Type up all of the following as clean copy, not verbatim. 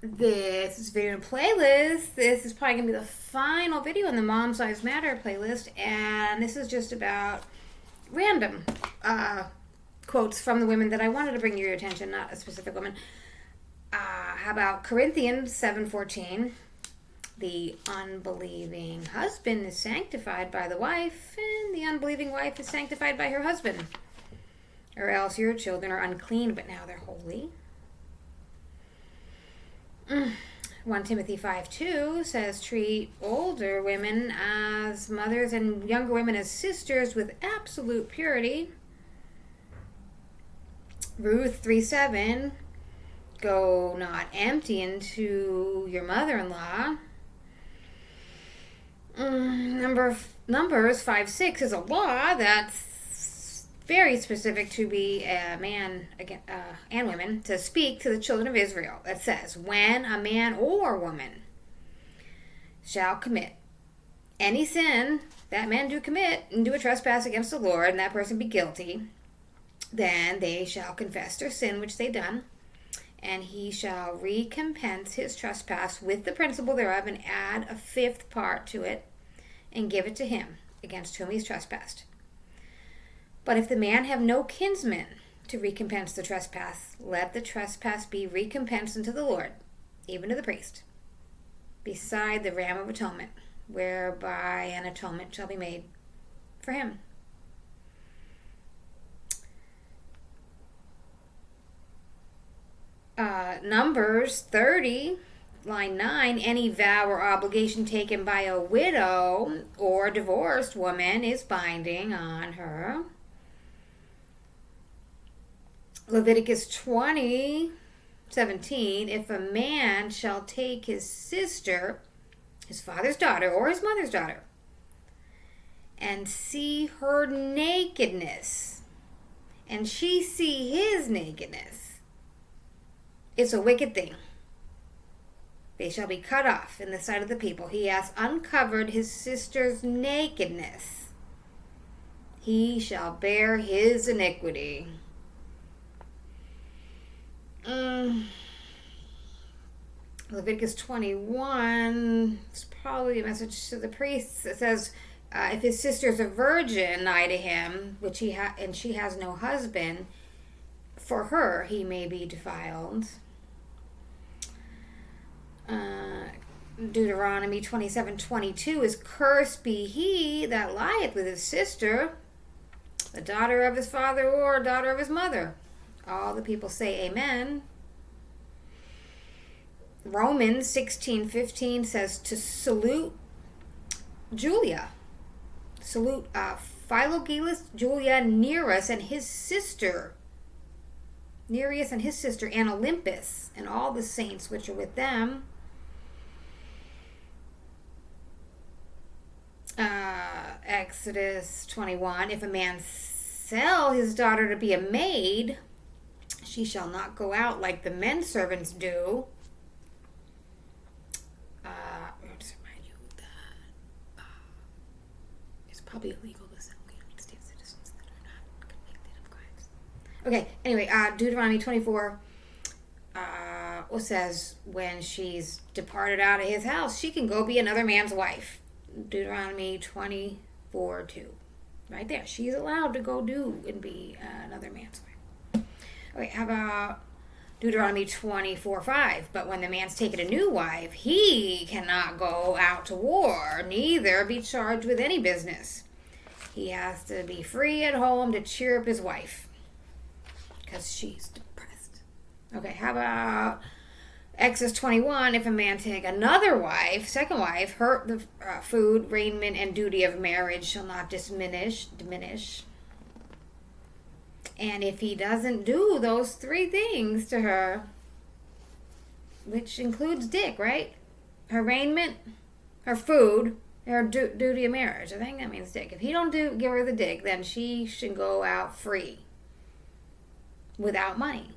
This is video playlist. This is probably going to be the final video in the Mom Size Matter playlist. And this is just about random quotes from the women that I wanted to bring to your attention, not a specific woman. How about Corinthians 7:14? The unbelieving husband is sanctified by the wife, and the unbelieving wife is sanctified by her husband. Or else your children are unclean, but now they're holy. 1 Timothy 5:2 says, treat older women as mothers and younger women as sisters with absolute purity. Ruth 3:7, go not empty into your mother-in-law. Numbers 5:6 is a law that's very specific to be a man and women to speak to the children of Israel. That says, when a man or woman shall commit any sin that man do commit and do a trespass against the Lord, and that person be guilty, then they shall confess their sin which they done, and he shall recompense his trespass with the principal thereof, and add a fifth part to it, and give it to him against whom he's trespassed. But if the man have no kinsman to recompense the trespass, let the trespass be recompensed unto the Lord, even to the priest, beside the ram of atonement, whereby an atonement shall be made for him. Numbers 30, line 9, any vow or obligation taken by a widow or divorced woman is binding on her. Leviticus 20:17, if a man shall take his sister, his father's daughter or his mother's daughter, and see her nakedness, and she see his nakedness, it's a wicked thing. They shall be cut off in the sight of the people. He has uncovered his sister's nakedness. He shall bear his iniquity. Leviticus 21 is probably a message to the priests. It says, if his sister is a virgin nigh to him, which and she has no husband, for her he may be defiled. Deuteronomy 27:22 is, cursed be he that lieth with his sister, the daughter of his father or daughter of his mother. All the people say amen. Romans 16:15 says to salute Julia. Salute Philogilus, Julia, Nereus and his sister and Olympus and all the saints which are with them. Exodus 21, if a man sell his daughter to be a maid, she shall not go out like the men servants do. I'll just remind you that it's probably illegal to sell United States citizens that are not convicted of crimes. Okay, anyway, Deuteronomy 24 says when she's departed out of his house, she can go be another man's wife. Deuteronomy 24:2. Right there. She's allowed to go do and be another man's wife. Okay, how about Deuteronomy 24:5? But when the man's taken a new wife, he cannot go out to war, neither be charged with any business. He has to be free at home to cheer up his wife, because she's depressed. Okay, how about Exodus 21, if a man take another wife, second wife, the food, raiment, and duty of marriage shall not diminish. And if he doesn't do those three things to her, which includes dick, right? Her raiment, her food, her duty of marriage. I think that means dick. If he don't give her the dick, then she should go out free without money.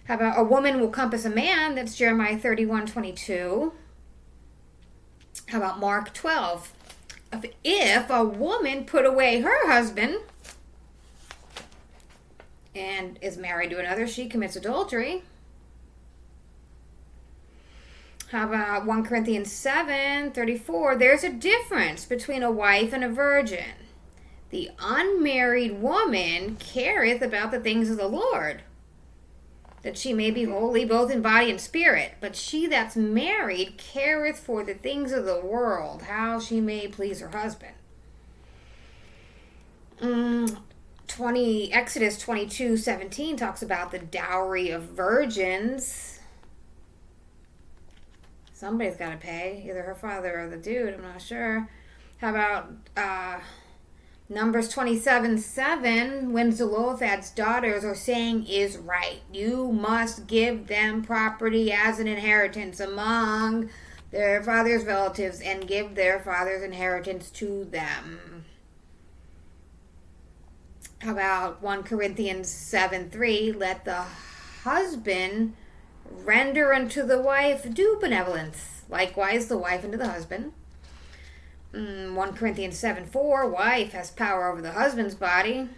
How about a woman will compass a man? That's Jeremiah 31:22. How about Mark 12? If a woman put away her husband, and is married to another, she commits adultery. How about 1 Corinthians 7:34? There's a difference between a wife and a virgin. The unmarried woman careth about the things of the Lord, that she may be holy both in body and spirit. But she that's married careth for the things of the world, how she may please her husband. Exodus 22:17 talks about the dowry of virgins. Somebody's got to pay, either her father or the dude, I'm not sure. How about Numbers 27:7, when Zelophehad's daughters are saying is right, you must give them property as an inheritance among their father's relatives and give their father's inheritance to them. How about 1 Corinthians 7:3, let the husband render unto the wife due benevolence, likewise the wife unto the husband. 1 Corinthians 7:4, wife has power over the husband's body.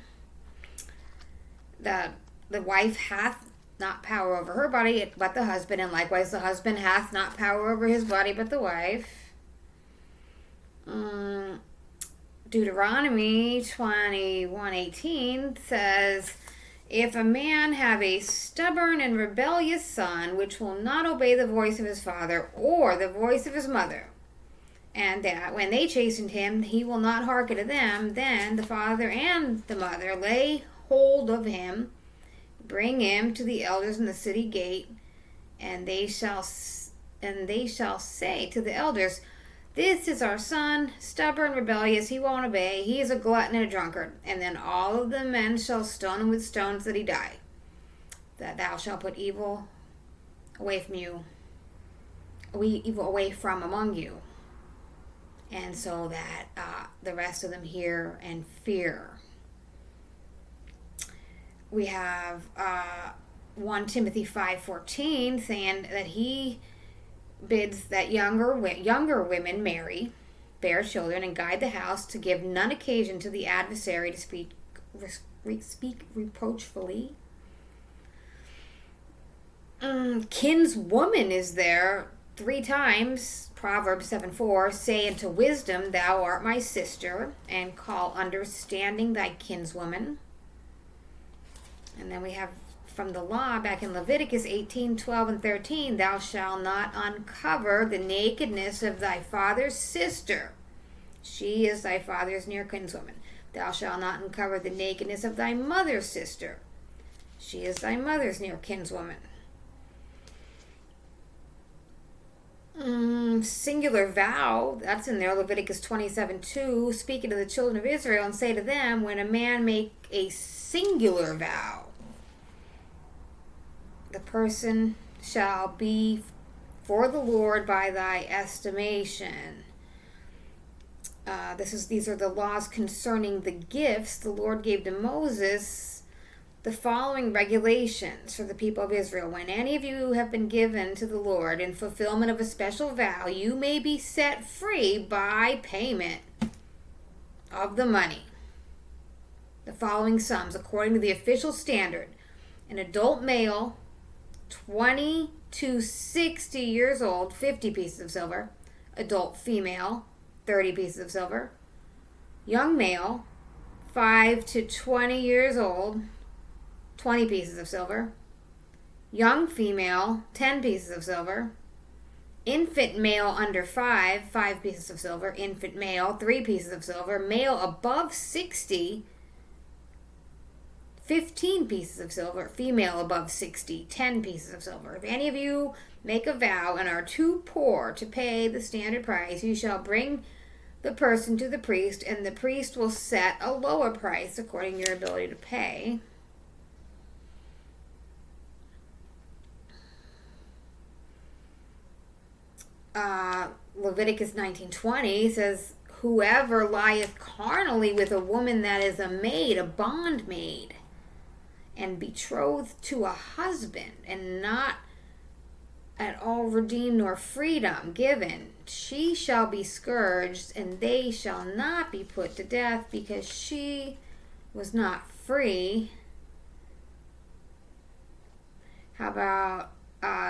The wife hath not power over her body, but the husband, and likewise the husband hath not power over his body, but the wife. Deuteronomy 21:18 says, if a man have a stubborn and rebellious son, which will not obey the voice of his father or the voice of his mother, and that when they chastened him, he will not hearken to them, then the father and the mother lay hold of him, bring him to the elders in the city gate, and they shall say to the elders, this is our son, stubborn, rebellious, he won't obey, he is a glutton and a drunkard. And then all of the men shall stone him with stones that he die. That thou shalt put evil away from you, evil away from among you. And so that the rest of them hear and fear. We have 1 Timothy 5:14 saying that he bids that younger women marry, bear children, and guide the house, to give none occasion to the adversary to speak reproachfully. Kinswoman is there 3 times. Proverbs 7:4, say unto wisdom, thou art my sister, and call understanding thy kinswoman. And then we have from the law back in Leviticus 18:12 and 13, thou shalt not uncover the nakedness of thy father's sister. She is thy father's near kinswoman. Thou shalt not uncover the nakedness of thy mother's sister. She is thy mother's near kinswoman. Singular vow, that's in there, Leviticus 27:2, speaking to the children of Israel, and say to them, when a man make a singular vow, the person shall be for the Lord by thy estimation. These are the laws concerning the gifts. The Lord gave to Moses the following regulations for the people of Israel. When any of you have been given to the Lord in fulfillment of a special vow, you may be set free by payment of the money. The following sums, according to the official standard: an adult male, 20 to 60 years old, 50 pieces of silver. Adult female, 30 pieces of silver. Young male, 5 to 20 years old, 20 pieces of silver. Young female, 10 pieces of silver. Infant male under 5, 5 pieces of silver. Infant male, 3 pieces of silver. Male above 60, 15 pieces of silver. Female above 60, 10 pieces of silver. If any of you make a vow and are too poor to pay the standard price, you shall bring the person to the priest, and the priest will set a lower price according to your ability to pay. Leviticus 19:20 says, whoever lieth carnally with a woman that is a maid, a bondmaid, and betrothed to a husband, and not at all redeemed nor freedom given, she shall be scourged, and they shall not be put to death, because she was not free How about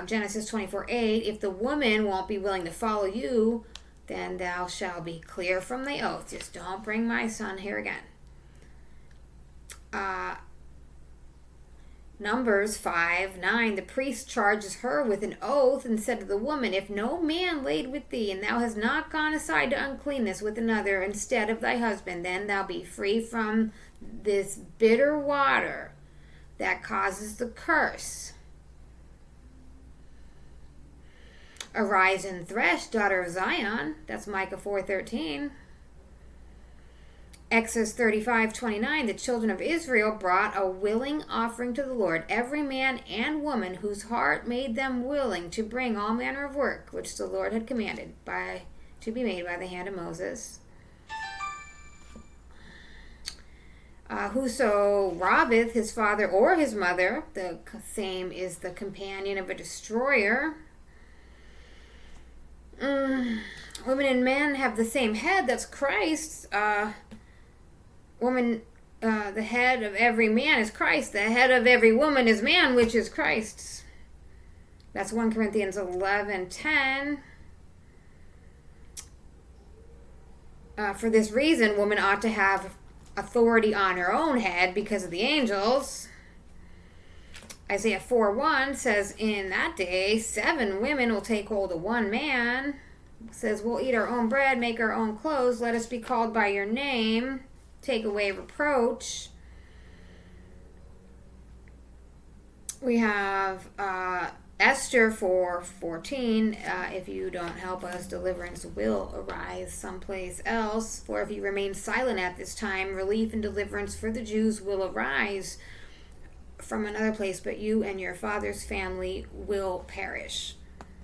Genesis 24:8? If the woman won't be willing to follow you, then thou shalt be clear from the oath. Just don't bring my son here again. Numbers 5:9. The priest charges her with an oath and said to the woman, if no man laid with thee, and thou hast not gone aside to uncleanness with another instead of thy husband, then thou be free from this bitter water that causes the curse. Arise and thresh, daughter of Zion. That's Micah 4:13. Exodus 35:29. The children of Israel brought a willing offering to the Lord, every man and woman whose heart made them willing to bring all manner of work, which the Lord had commanded to be made by the hand of Moses. Whoso robbeth his father or his mother, the same is the companion of a destroyer. Women and men have the same head, that's Christ. Woman, the head of every man is Christ. The head of every woman is man, which is Christ. That's 1 Corinthians 11:10. For this reason, woman ought to have authority on her own head because of the angels. Isaiah 4:1 says, in that day, 7 women will take hold of 1 man. It says, we'll eat our own bread, make our own clothes. Let us be called by your name. Take away reproach. We have Esther 4:14. If you don't help us, deliverance will arise someplace else. For if you remain silent at this time, relief and deliverance for the Jews will arise from another place, but you and your father's family will perish.